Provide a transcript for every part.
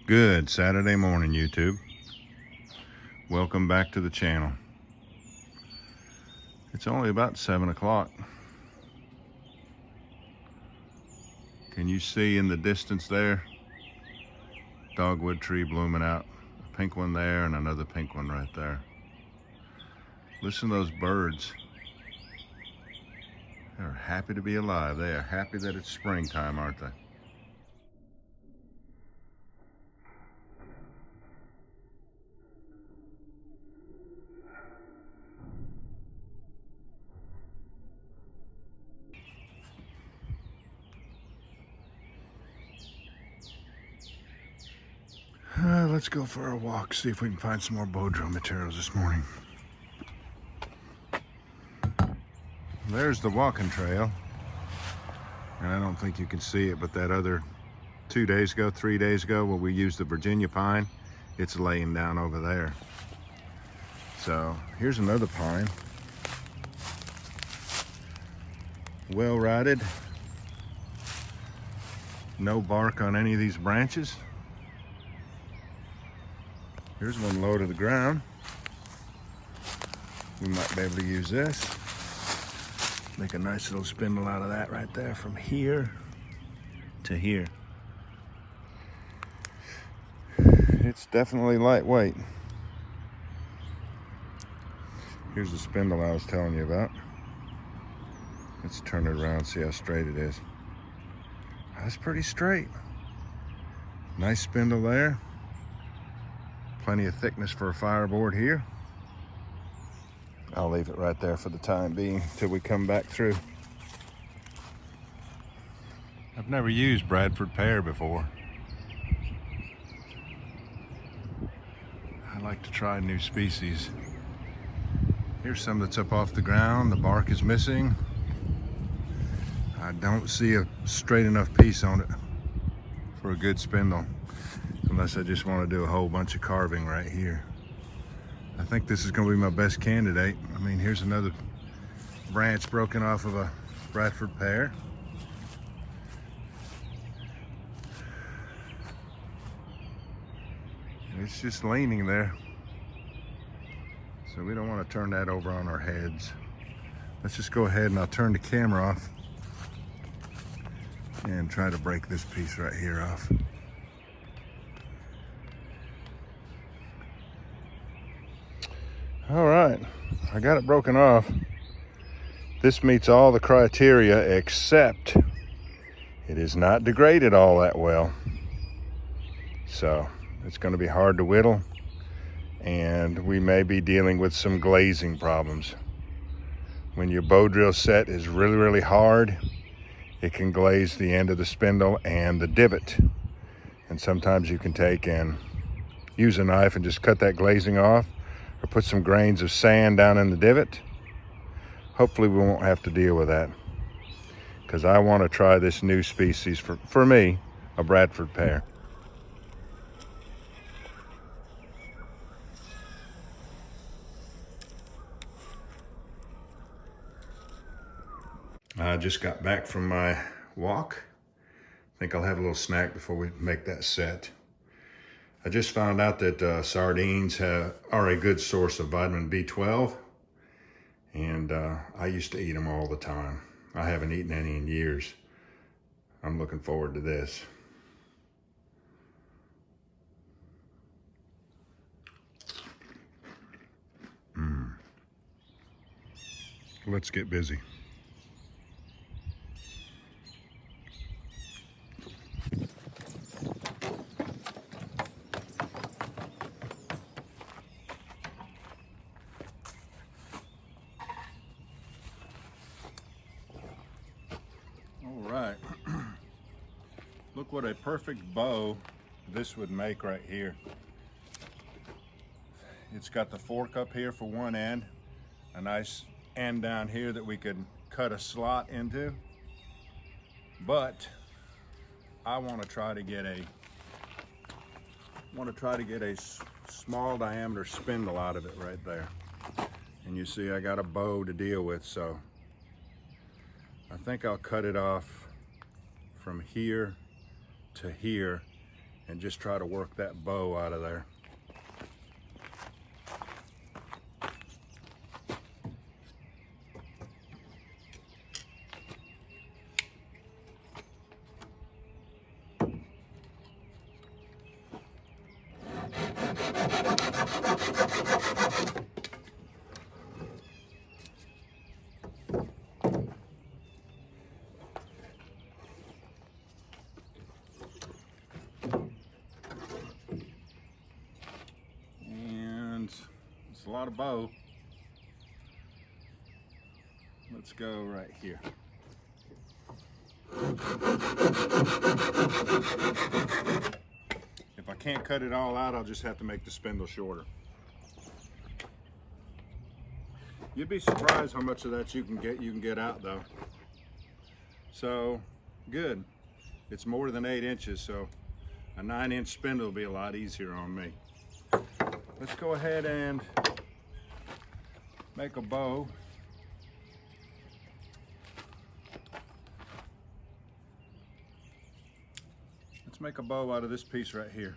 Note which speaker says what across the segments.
Speaker 1: Good Saturday morning, YouTube. Welcome back to the channel. It's only about 7 o'clock. Can you see in the distance there? Dogwood tree blooming out. A pink one there and another pink one right there. Listen to those birds. They're happy to be alive. They are happy that it's springtime, aren't they? Let's go for a walk, see if we can find some more bow drill materials this morning. There's the walking trail. And I don't think you can see it, but that other 3 days ago, where we used the Virginia pine, it's laying down over there. So here's another pine. Well rotted. No bark on any of these branches. Here's one low to the ground. We might be able to use this. Make a nice little spindle out of that right there from here to here. It's definitely lightweight. Here's the spindle I was telling you about. Let's turn it around, see how straight it is. That's pretty straight. Nice spindle there. Plenty of thickness for a fireboard here. I'll leave it right there for the time being till we come back through. I've never used Bradford Pear before. I like to try new species. Here's some that's up off the ground. The bark is missing. I don't see a straight enough piece on it for a good spindle, unless I just want to do a whole bunch of carving right here. I think this is going to be my best candidate. I mean, here's another branch broken off of a Bradford Pear. It's just leaning there. So we don't want to turn that over on our heads. Let's just go ahead and I'll turn the camera off and try to break this piece right here off. All right, I got it broken off. This meets all the criteria, except it is not degraded all that well. So it's going to be hard to whittle, and we may be dealing with some glazing problems. When your bow drill set is really, really hard, it can glaze the end of the spindle and the divot. And sometimes you can take and use a knife and just cut that glazing off, or put some grains of sand down in the divot. Hopefully we won't have to deal with that, because I want to try this new species, for me, a Bradford Pear. I just got back from my walk. I think I'll have a little snack before we make that set. I just found out that sardines are a good source of vitamin B12, and I used to eat them all the time. I haven't eaten any in years. I'm looking forward to this. Let's get busy. Right. Look what a perfect bow this would make right here. It's got the fork up here for one end, a nice end down here that we could cut a slot into. But I want to try to get a small diameter spindle out of it right there. And you see I got a bow to deal with, so I think I'll cut it off from here to here and just try to work that bow out of there. It's a lot of bow. Let's go right here. If I can't cut it all out, I'll just have to make the spindle shorter. You'd be surprised how much of that you can get out though. So good. It's more than 8 inches, so a 9-inch spindle will be a lot easier on me. Let's go ahead and make a bow. Let's make a bow out of this piece right here.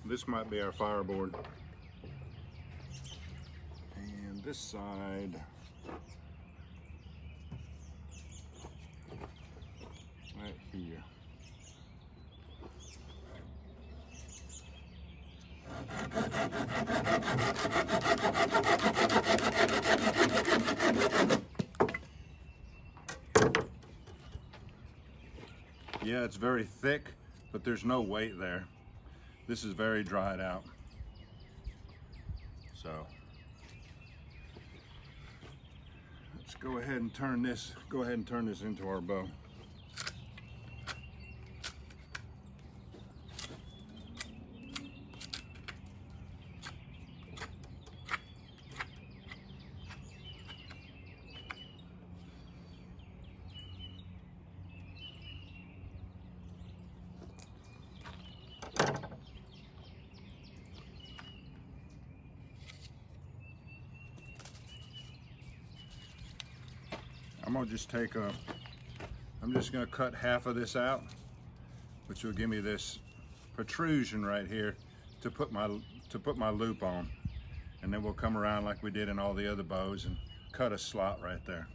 Speaker 1: This might be our fireboard. And this side, right here. Yeah, it's very thick, but there's no weight there. This is very dried out. So let's go ahead and turn this into our bow. I'm just gonna cut half of this out, which will give me this protrusion right here to put my loop on. And then we'll come around like we did in all the other bows and cut a slot right there.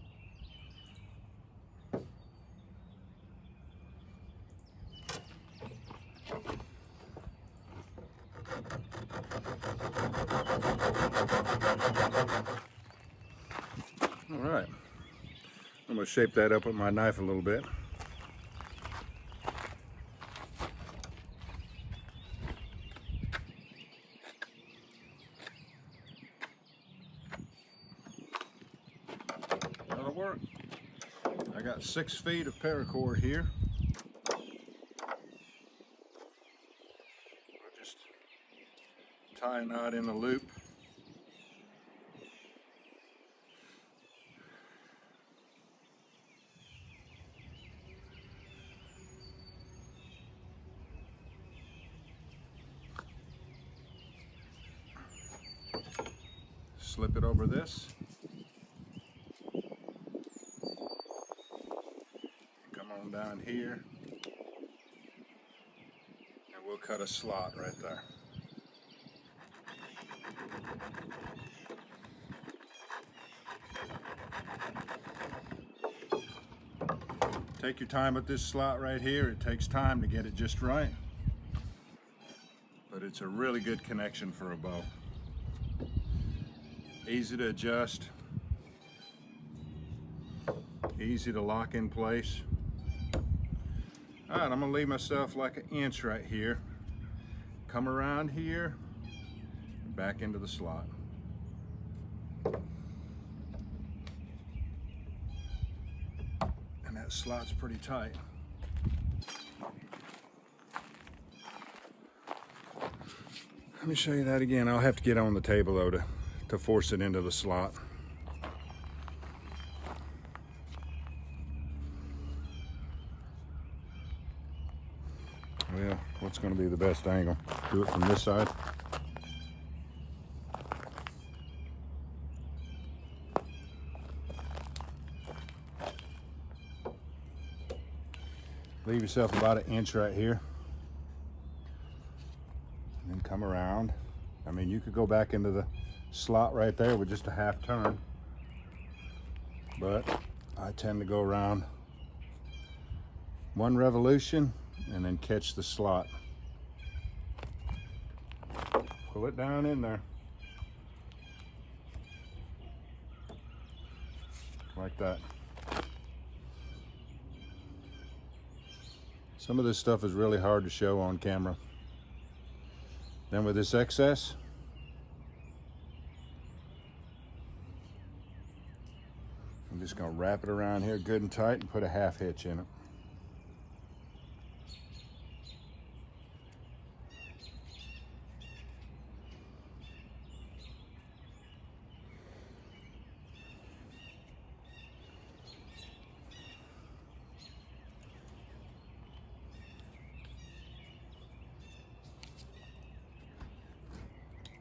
Speaker 1: All right. I'm going to shape that up with my knife a little bit. That'll work. I got 6 feet of paracord here. I'll just tie a knot in the loop. Slip it over this. Come on down here. And we'll cut a slot right there. Take your time with this slot right here. It takes time to get it just right. But it's a really good connection for a bow. Easy to adjust, easy to lock in place. All right, I'm gonna leave myself like an inch right here. Come around here, back into the slot. And that slot's pretty tight. Let me show you that again. I'll have to get on the table though to to force it into the slot. Well, what's going to be the best angle? Do it from this side. Leave yourself about an inch right here. And then come around. I mean, you could go back into the slot right there with just a half turn. But I tend to go around one revolution and then catch the slot. Pull it down in there. Like that. Some of this stuff is really hard to show on camera. Then with this excess, I'm just gonna wrap it around here good and tight and put a half hitch in it.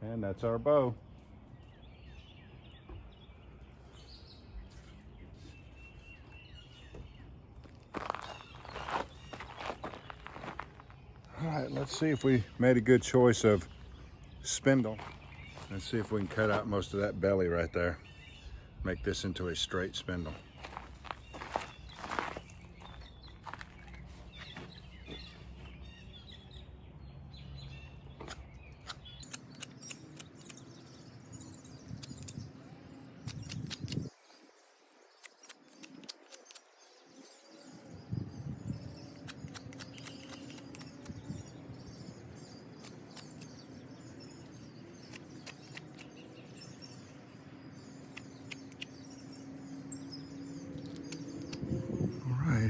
Speaker 1: And that's our bow. All right, let's see if we made a good choice of spindle. Let's see if we can cut out most of that belly right there. Make this into a straight spindle.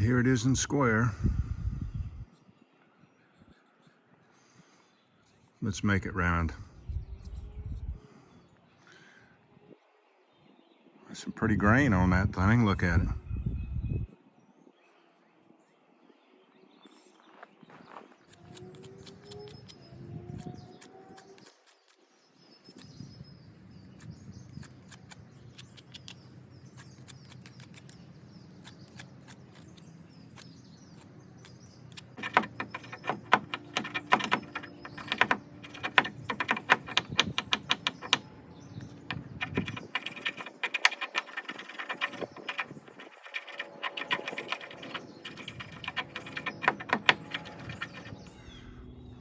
Speaker 1: Here it is in square. Let's make it round. There's some pretty grain on that thing. Look at it.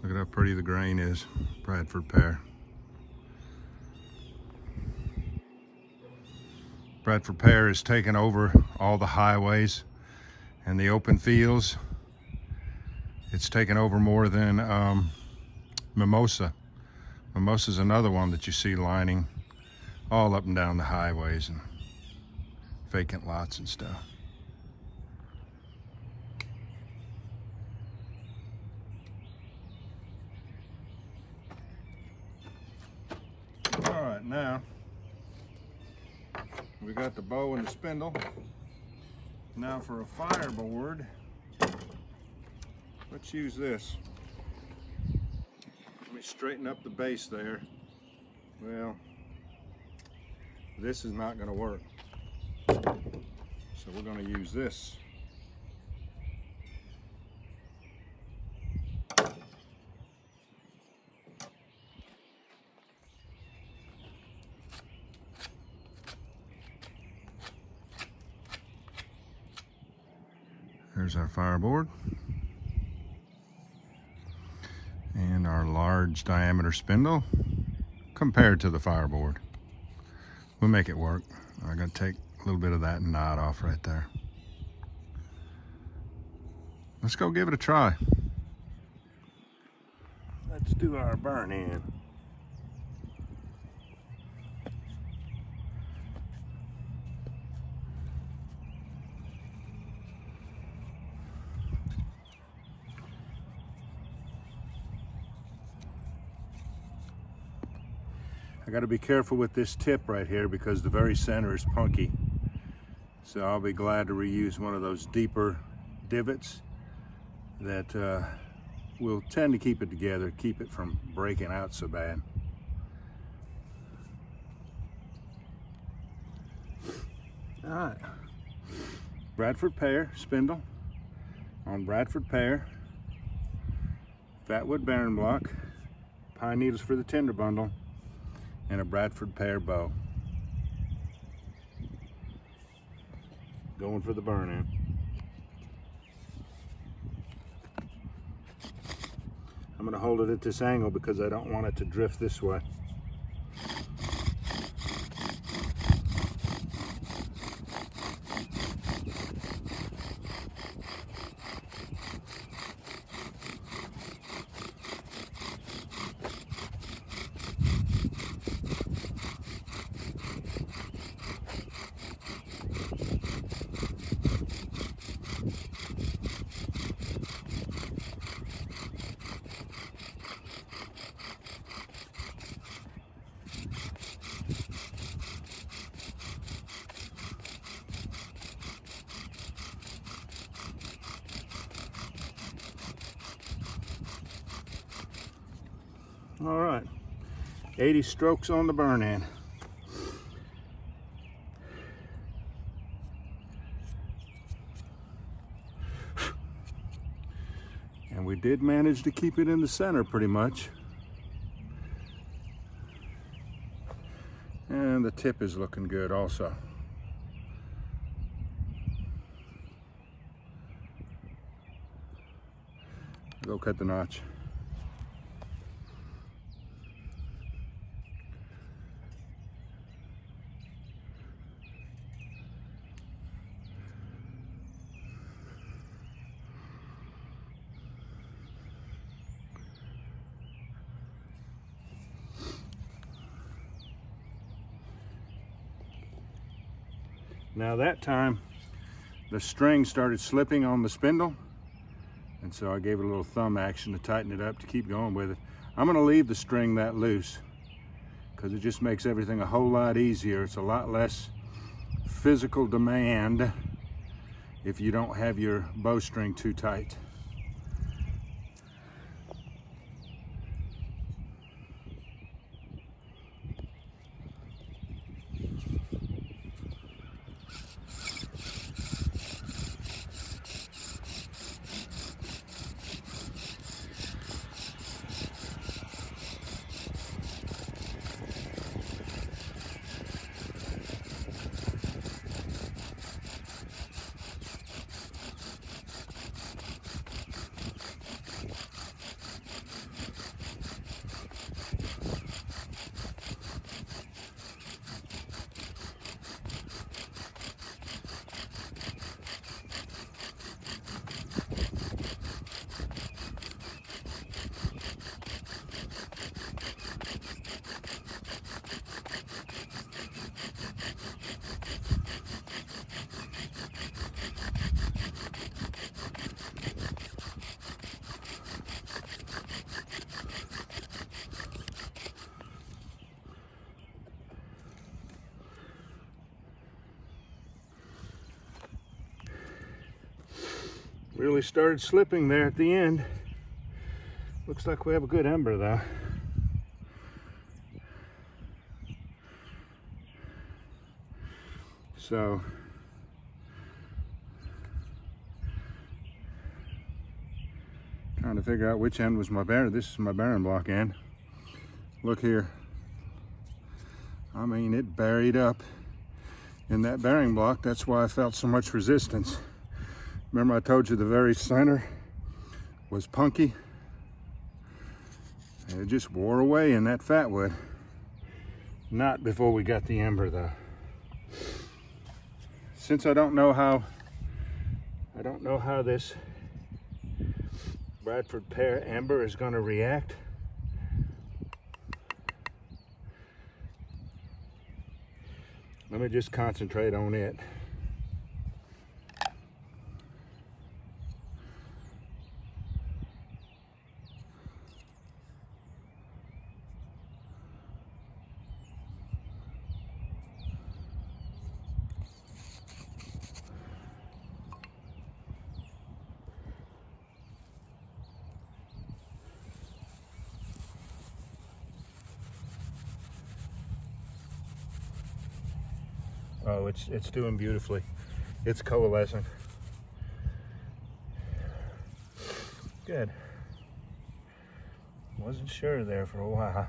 Speaker 1: Look at how pretty the grain is. Bradford Pear. Bradford Pear has taken over all the highways and the open fields. It's taken over more than mimosa. Mimosa is another one that you see lining all up and down the highways and vacant lots and stuff. All right, now we got the bow and the spindle. Now for a fireboard, let's use this. Let me straighten up the base there. Well, this is not going to work. So we're going to use this. There's our fireboard and our large diameter spindle compared to the fireboard. We'll make it work. I'm going to take a little bit of that knot off right there. Let's go give it a try. Let's do our burn in. I I got to be careful with this tip right here because the very center is punky. So I'll be glad to reuse one of those deeper divots that will tend to keep it together, keep it from breaking out so bad. All right, Bradford Pear spindle on Bradford Pear, fatwood bearing block, pine needles for the tinder bundle, and a Bradford Pear bow. Going for the burn-in. I'm going to hold it at this angle because I don't want it to drift this way. All right, 80 strokes on the burn-in. And we did manage to keep it in the center pretty much. And the tip is looking good also. Go cut the notch. Now that time, the string started slipping on the spindle, and so I gave it a little thumb action to tighten it up to keep going with it. I'm going to leave the string that loose because it just makes everything a whole lot easier. It's a lot less physical demand if you don't have your bowstring too tight. Really started slipping there at the end. Looks like we have a good ember though. So trying to figure out which end was my bearing. This is my bearing block end. Look here. I mean, it buried up in that bearing block. That's why I felt so much resistance. Remember I told you the very center was punky? And it just wore away in that fatwood. Not before we got the ember though. Since I don't know how this Bradford Pear ember is going to react, let me just concentrate on it. Oh, it's doing beautifully. It's coalescing. Good. Wasn't sure there for a while.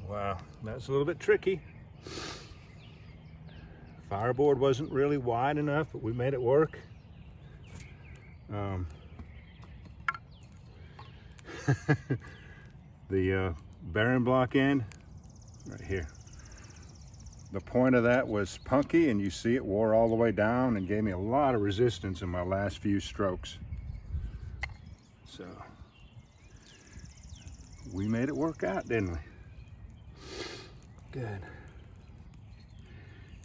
Speaker 1: Wow, that's a little bit tricky. Fireboard wasn't really wide enough, but we made it work. The bearing block end, right here. The point of that was punky, and you see it wore all the way down and gave me a lot of resistance in my last few strokes. So, we made it work out, didn't we? Good.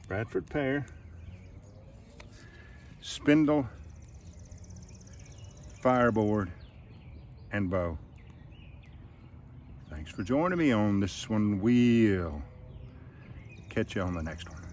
Speaker 1: Bradford Pear, spindle, fireboard, and bow. Thanks for joining me on this one. We'll catch you on the next one.